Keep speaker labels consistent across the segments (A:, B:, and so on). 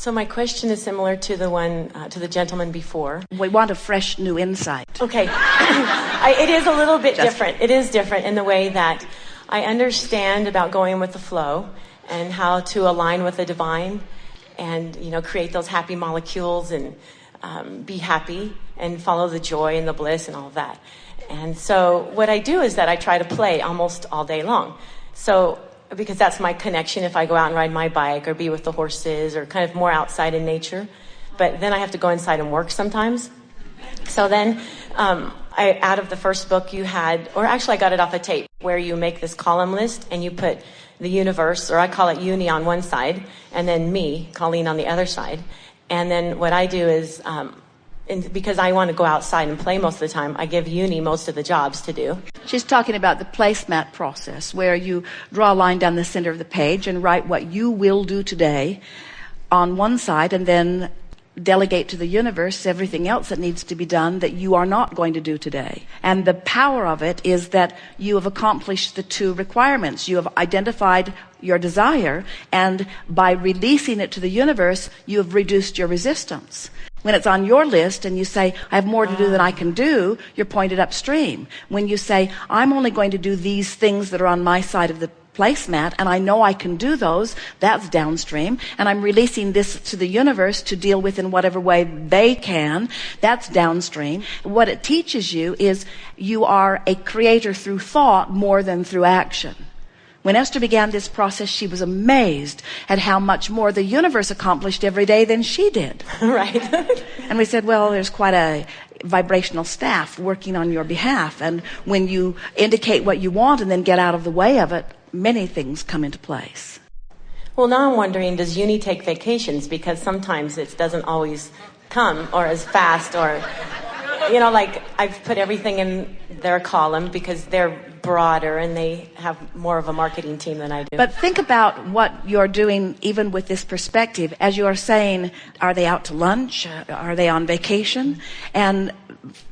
A: So my question is similar to the one to the gentleman before.
B: We want a fresh new insight.
A: Okay. It is a little bit different. It is different in the way that I understand about going with the flow and how to align with the divine and, create those happy molecules and be happy and follow the joy and the bliss and all of that. And so what I do is that I try to play almost all day long. So because that's my connection if I go out and ride my bike or be with the horses or kind of more outside in nature. But then I have to go inside and work sometimes. So then out of the first book you had, or actually I got it off a tape, where you make this column list and you put the universe, or I call it uni, on one side, and then me, Colleen, on the other side. And then what I do is, because I want to go outside and play most of the time, I give uni most of the jobs to do.
B: She's talking about the placemat process, where you draw a line down the center of the page and write what you will do today on one side, and then delegate to the universe everything else that needs to be done that you are not going to do today. And the power of it is that you have accomplished the two requirements. You have identified your desire, and by releasing it to the universe, you have reduced your resistance. When it's on your list and you say, I have more to do than I can do, you're pointed upstream. When you say, I'm only going to do these things that are on my side of the placemat, and I know I can do those, that's downstream. And I'm releasing this to the universe to deal with in whatever way they can, that's downstream. What it teaches you is you are a creator through thought more than through action. When Esther began this process, she was amazed at how much more the universe accomplished every day than she did.
A: Right.
B: And we said, well, there's quite a vibrational staff working on your behalf. And when you indicate what you want and then get out of the way of it, many things come into place.
A: Well, now I'm wondering, does uni take vacations? Because sometimes it doesn't always come or as fast, or, like I've put everything in their column because they're broader and they have more of a marketing team than I do.
B: But think about what you're doing even with this perspective. As you are saying, are they out to lunch? Are they on vacation? And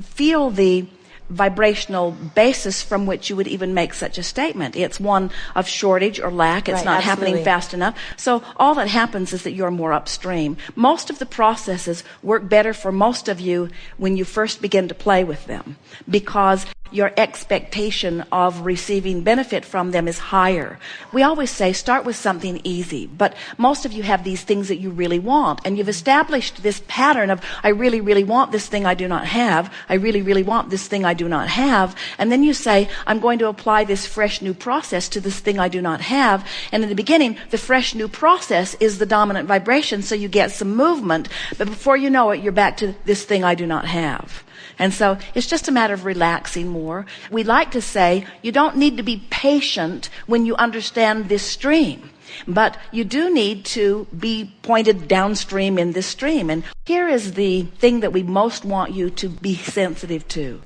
B: feel the vibrational basis from which you would even make such a statement. It's one of shortage or lack. It's
A: right,
B: not
A: absolutely.
B: happening fast enough. So all that happens is that you're more upstream. Most of the processes work better for most of you when you first begin to play with them, because your expectation of receiving benefit from them is higher. We always say start with something easy, but most of you have these things that you really want, and you've established this pattern of I really, really want this thing I do not have. I really, really want this thing I do not have. And then you say, I'm going to apply this fresh new process to this thing I do not have. And in the beginning, the fresh new process is the dominant vibration, so you get some movement, but before you know it, you're back to this thing I do not have. And so it's just a matter of relaxing more. We like to say you don't need to be patient when you understand this stream, but you do need to be pointed downstream in this stream. And here is the thing that we most want you to be sensitive to.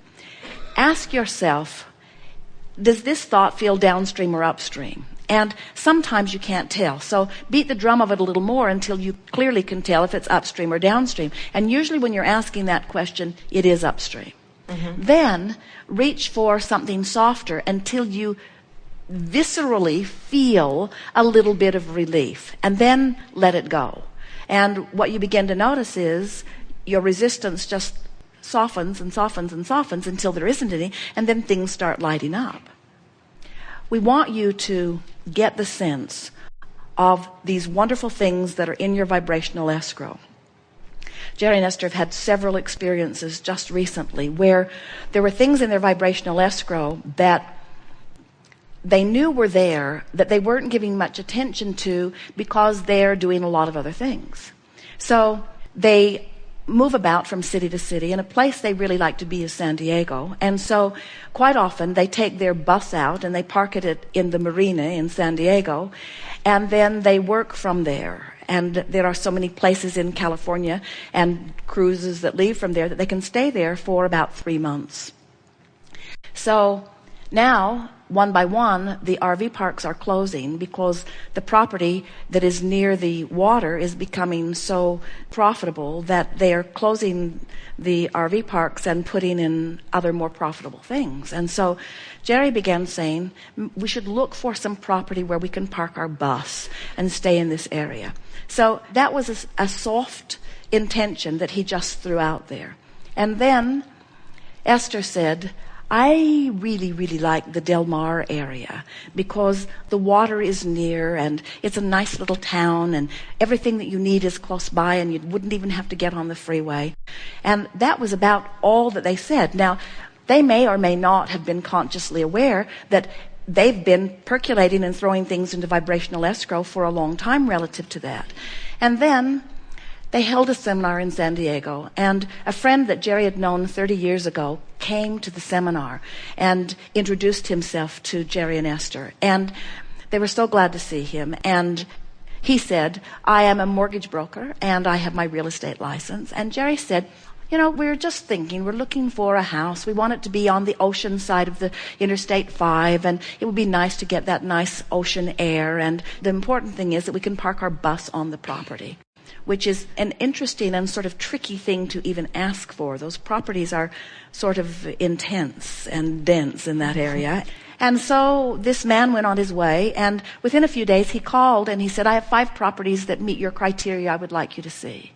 B: Ask yourself, does this thought feel downstream or upstream? And sometimes you can't tell. So beat the drum of it a little more until you clearly can tell if it's upstream or downstream. And usually when you're asking that question, it is upstream. Mm-hmm. Then reach for something softer until you viscerally feel a little bit of relief. And then let it go. And what you begin to notice is your resistance just softens and softens and softens until there isn't any. And then things start lighting up. We want you to get the sense of these wonderful things that are in your vibrational escrow. Jerry and Esther have had several experiences just recently where there were things in their vibrational escrow that they knew were there that they weren't giving much attention to because they're doing a lot of other things. So they move about from city to city, and a place they really like to be is San Diego. And so quite often they take their bus out and they park it in the marina in San Diego, and then they work from there. And there are so many places in California and cruises that leave from there that they can stay there for about 3 months. So now, one by one, the RV parks are closing because the property that is near the water is becoming so profitable that they are closing the RV parks and putting in other more profitable things. And so Jerry began saying, we should look for some property where we can park our bus and stay in this area. So that was a soft intention that he just threw out there. And then Esther said, I really, really like the Del Mar area because the water is near and it's a nice little town and everything that you need is close by and you wouldn't even have to get on the freeway. And that was about all that they said. Now, they may or may not have been consciously aware that they've been percolating and throwing things into vibrational escrow for a long time relative to that. And then they held a seminar in San Diego, and a friend that Jerry had known 30 years ago came to the seminar and introduced himself to Jerry and Esther. And they were so glad to see him. And he said, I am a mortgage broker, and I have my real estate license. And Jerry said, we're just thinking, we're looking for a house. We want it to be on the ocean side of the Interstate 5, and it would be nice to get that nice ocean air. And the important thing is that we can park our bus on the property, which is an interesting and sort of tricky thing to even ask for. Those properties are sort of intense and dense in that area. And so this man went on his way, and within a few days he called and he said, I have 5 properties that meet your criteria I would like you to see.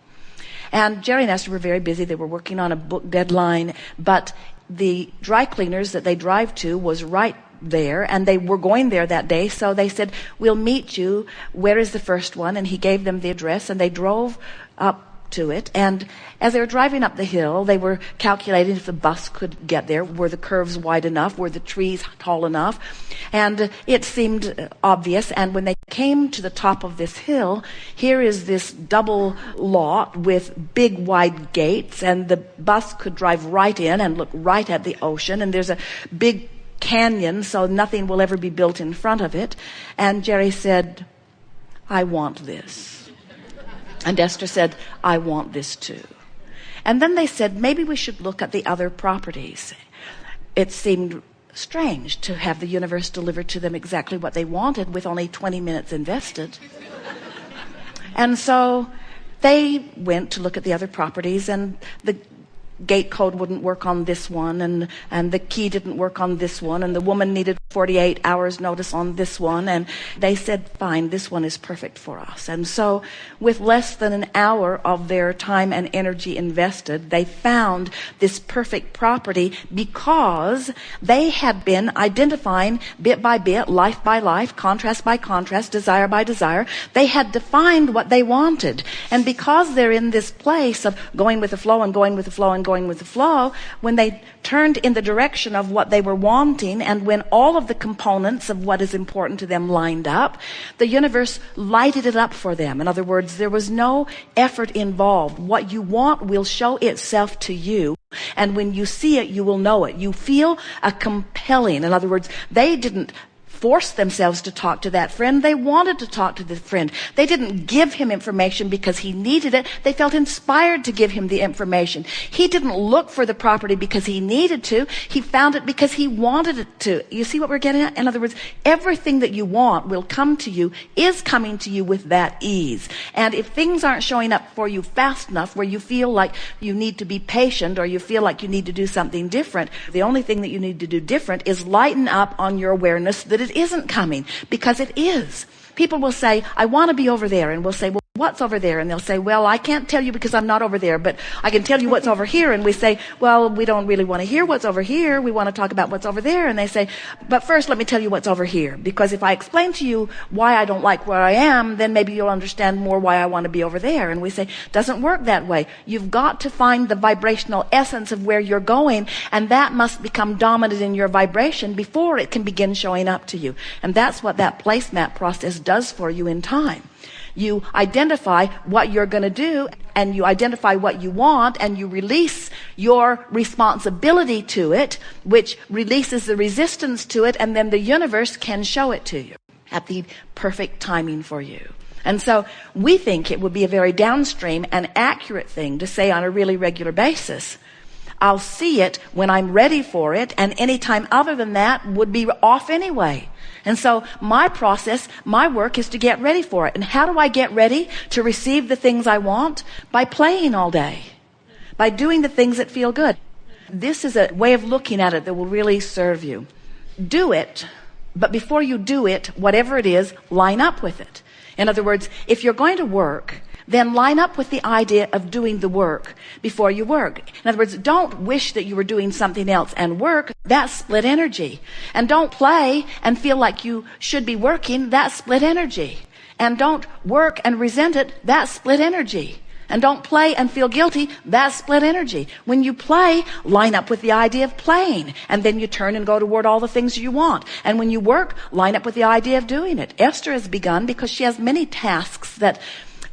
B: And Jerry and Esther were very busy. They were working on a book deadline, but the dry cleaners that they drive to was right there, and they were going there that day. So they said, we'll meet you. Where is the first one? And he gave them the address, and they drove up to it. And as they were driving up the hill, they were calculating if the bus could get there. Were the curves wide enough? Were the trees tall enough? And it seemed obvious. And when they came to the top of this hill, here is this double lot with big wide gates, and the bus could drive right in and look right at the ocean. And there's a big canyon, so nothing will ever be built in front of it. And Jerry said, I want this. And Esther said, I want this too. And then they said, maybe we should look at the other properties. It seemed strange to have the universe deliver to them exactly what they wanted with only 20 minutes invested. And so they went to look at the other properties, and the gate code wouldn't work on this one, and the key didn't work on this one, and the woman needed 48 hours notice on this one. And they said, fine, this one is perfect for us. And so with less than an hour of their time and energy invested, they found this perfect property because they had been identifying bit by bit, life by life, contrast by contrast, desire by desire. They had defined what they wanted. And because they're in this place of going with the flow and going with the flow and going with the flow, when they turned in the direction of what they were wanting, and when all of the components of what is important to them lined up, the universe lighted it up for them. In other words, there was no effort involved. What you want will show itself to you, and when you see it, you will know it. You feel a compelling. In other words, they didn't force themselves to talk to that friend. They wanted to talk to the friend. They didn't give him information because he needed it. They felt inspired to give him the information. He didn't look for the property because he needed to. He found it because he wanted it to. You see what we're getting at? In other words, everything that you want will come to you, is coming to you with that ease. And if things aren't showing up for you fast enough, where you feel like you need to be patient or you feel like you need to do something different, the only thing that you need to do different is lighten up on your awareness that it isn't coming, because it is. People will say, I want to be over there, and we'll say, well, what's over there? And they'll say, well, I can't tell you because I'm not over there, but I can tell you what's over here. And we say, well, we don't really want to hear what's over here. We want to talk about what's over there. And they say, but first let me tell you what's over here, because if I explain to you why I don't like where I am, then maybe you'll understand more why I want to be over there. And we say, doesn't work that way. You've got to find the vibrational essence of where you're going, and that must become dominant in your vibration before it can begin showing up to you. And that's what that placemat process does for you in time. You identify what you're going to do, and you identify what you want, and you release your responsibility to it, which releases the resistance to it, and then the universe can show it to you at the perfect timing for you. And so we think it would be a very downstream and accurate thing to say on a really regular basis, I'll see it when I'm ready for it, and any time other than that would be off anyway. And so my process, my work is to get ready for it. And how do I get ready to receive the things I want? By playing all day, by doing the things that feel good. This is a way of looking at it that will really serve you. Do it, but before you do it, whatever it is, line up with it. In other words, if you're going to work, then line up with the idea of doing the work before you work. In other words, don't wish that you were doing something else and work. That's split energy. And don't play and feel like you should be working. That's split energy. And don't work and resent it. That's split energy. And don't play and feel guilty. That's split energy. When you play, line up with the idea of playing. And then you turn and go toward all the things you want. And when you work, line up with the idea of doing it. Esther has begun because she has many tasks that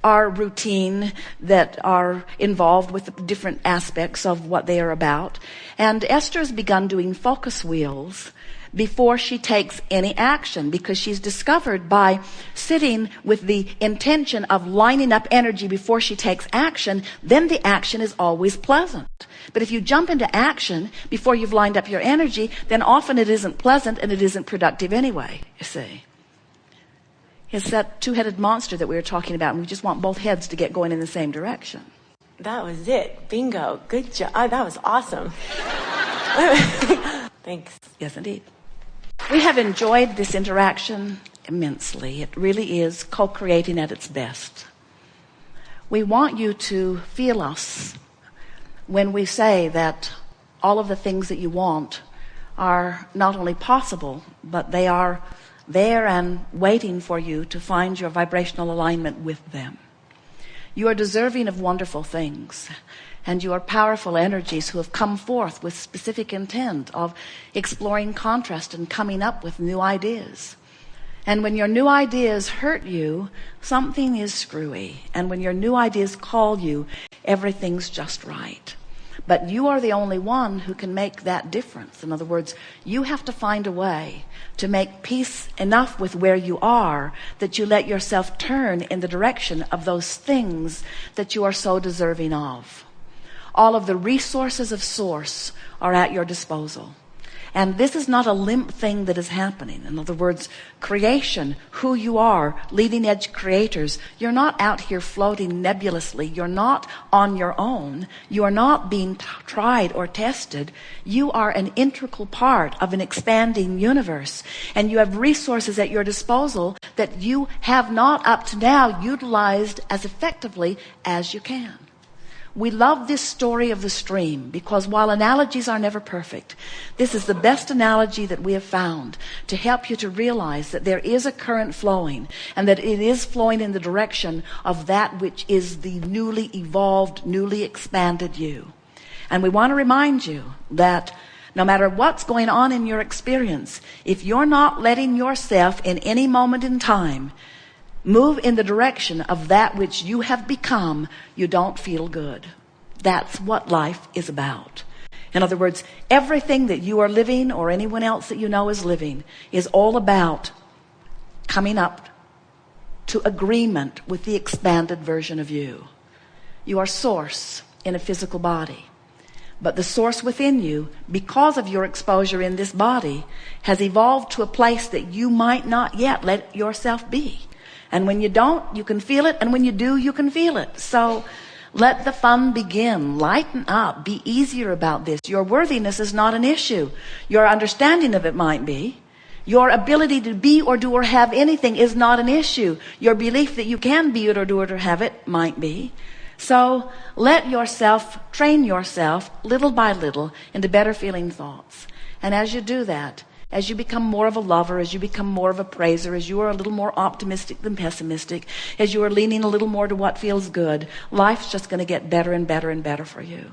B: are routine, that are involved with the different aspects of what they are about. And Esther has begun doing focus wheels before she takes any action, because she's discovered by sitting with the intention of lining up energy before she takes action, then the action is always pleasant. But if you jump into action before you've lined up your energy, then often it isn't pleasant and it isn't productive anyway, you see. It's that two-headed monster that we were talking about, and we just want both heads to get going in the same direction.
A: That was it. Bingo. Good job. That was awesome. Thanks.
B: Yes, indeed. We have enjoyed this interaction immensely. It really is co-creating at its best. We want you to feel us when we say that all of the things that you want are not only possible, but they are there and waiting for you to find your vibrational alignment with them. You are deserving of wonderful things, and you are powerful energies who have come forth with specific intent of exploring contrast and coming up with new ideas. And when your new ideas hurt you, something is screwy. And when your new ideas call you, everything's just right. But you are the only one who can make that difference. In other words, you have to find a way to make peace enough with where you are that you let yourself turn in the direction of those things that you are so deserving of. All of the resources of Source are at your disposal. And this is not a limp thing that is happening. In other words, creation, who you are, leading edge creators, you're not out here floating nebulously. You're not on your own. You are not being tried or tested. You are an integral part of an expanding universe. And you have resources at your disposal that you have not up to now utilized as effectively as you can. We love this story of the stream because while analogies are never perfect, this is the best analogy that we have found to help you to realize that there is a current flowing and that it is flowing in the direction of that which is the newly evolved, newly expanded you. And we want to remind you that no matter what's going on in your experience, if you're not letting yourself in any moment in time move in the direction of that which you have become, you don't feel good. That's what life is about. In other words, everything that you are living or anyone else that you know is living is all about coming up to agreement with the expanded version of you. You are Source in a physical body. But the Source within you, because of your exposure in this body, has evolved to a place that you might not yet let yourself be. And when you don't, you can feel it. And when you do, you can feel it. So let the fun begin. Lighten up. Be easier about this. Your worthiness is not an issue. Your understanding of it might be. Your ability to be or do or have anything is not an issue. Your belief that you can be it or do it or have it might be. So let yourself train yourself little by little into better feeling thoughts. And as you do that, as you become more of a lover, as you become more of a praiser, as you are a little more optimistic than pessimistic, as you are leaning a little more to what feels good, life's just going to get better and better and better for you.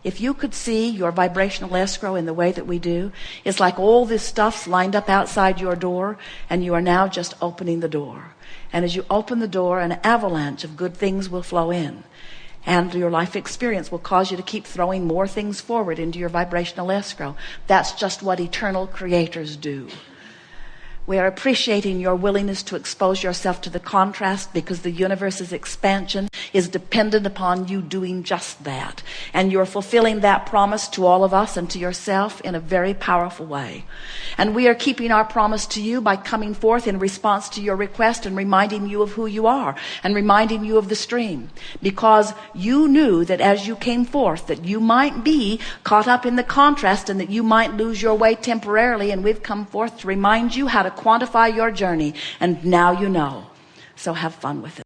B: If you could see your vibrational escrow in the way that we do, it's like all this stuff's lined up outside your door, and you are now just opening the door. And as you open the door, an avalanche of good things will flow in. And your life experience will cause you to keep throwing more things forward into your vibrational escrow. That's just what eternal creators do. We are appreciating your willingness to expose yourself to the contrast because the universe's expansion is dependent upon you doing just that. And you're fulfilling that promise to all of us and to yourself in a very powerful way. And we are keeping our promise to you by coming forth in response to your request and reminding you of who you are and reminding you of the stream. Because you knew that as you came forth that you might be caught up in the contrast and that you might lose your way temporarily, and we've come forth to remind you how to quantify your journey, and now you know. So have fun with it.